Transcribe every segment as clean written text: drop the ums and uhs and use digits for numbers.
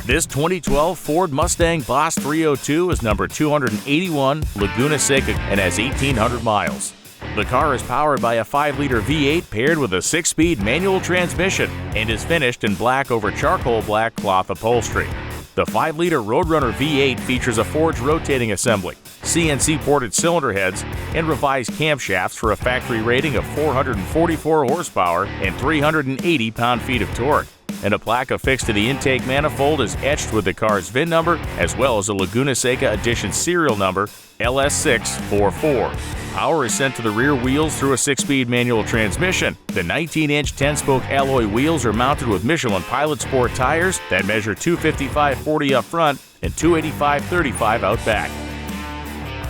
This 2012 Ford Mustang Boss 302 is number 281 Laguna Seca and has 1,800 miles. The car is powered by a 5-liter V8 paired with a 6-speed manual transmission and is finished in black over charcoal black cloth upholstery. The 5-liter Roadrunner V8 features a forged rotating assembly, CNC-ported cylinder heads, and revised camshafts for a factory rating of 444 horsepower and 380 pound-feet of torque. And a plaque affixed to the intake manifold is etched with the car's VIN number as well as a Laguna Seca Edition serial number LS644. Power is sent to the rear wheels through a 6-speed manual transmission. The 19-inch 10-spoke alloy wheels are mounted with Michelin Pilot Sport tires that measure 255/40 up front and 285/35 out back.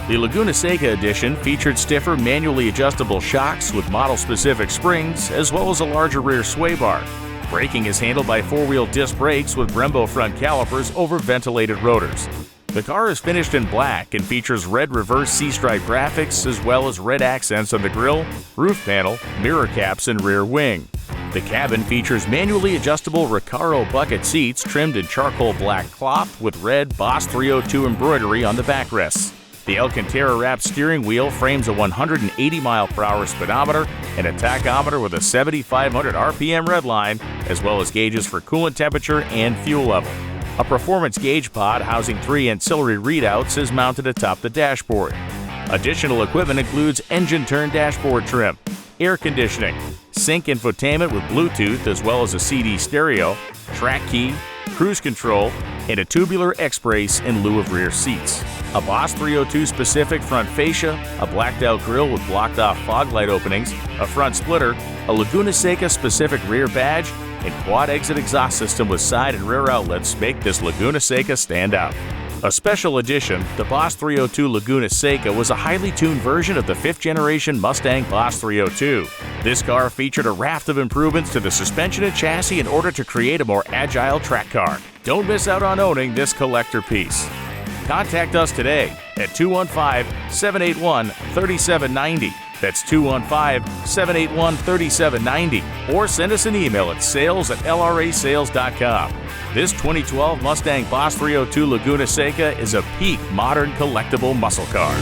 The Laguna Seca Edition featured stiffer manually adjustable shocks with model-specific springs as well as a larger rear sway bar. Braking is handled by 4-wheel disc brakes with Brembo front calipers over ventilated rotors. The car is finished in black and features red reverse C-stripe graphics as well as red accents on the grille, roof panel, mirror caps, and rear wing. The cabin features manually adjustable Recaro bucket seats trimmed in charcoal black cloth with red Boss 302 embroidery on the backrests. The Alcantara-wrapped steering wheel frames a 180-mile-per-hour speedometer and a tachometer with a 7,500 RPM redline, as well as gauges for coolant temperature and fuel level. A performance gauge pod housing 3 ancillary readouts is mounted atop the dashboard. Additional equipment includes engine turn dashboard trim, air conditioning, sync infotainment with Bluetooth as well as a CD stereo, track key, cruise control, and a tubular X-brace in lieu of rear seats. A Boss 302 specific front fascia, a blacked-out grille with blocked-off fog light openings, a front splitter, a Laguna Seca specific rear badge, and quad-exit exhaust system with side and rear outlets make this Laguna Seca stand out. A special edition, the Boss 302 Laguna Seca was a highly tuned version of the 5th-generation Mustang Boss 302. This car featured a raft of improvements to the suspension and chassis in order to create a more agile track car. Don't miss out on owning this collector piece. Contact us today at 215-781-3790. That's 215-781-3790. Or send us an email at sales@lrasales.com. This 2012 Mustang Boss 302 Laguna Seca is a peak modern collectible muscle car.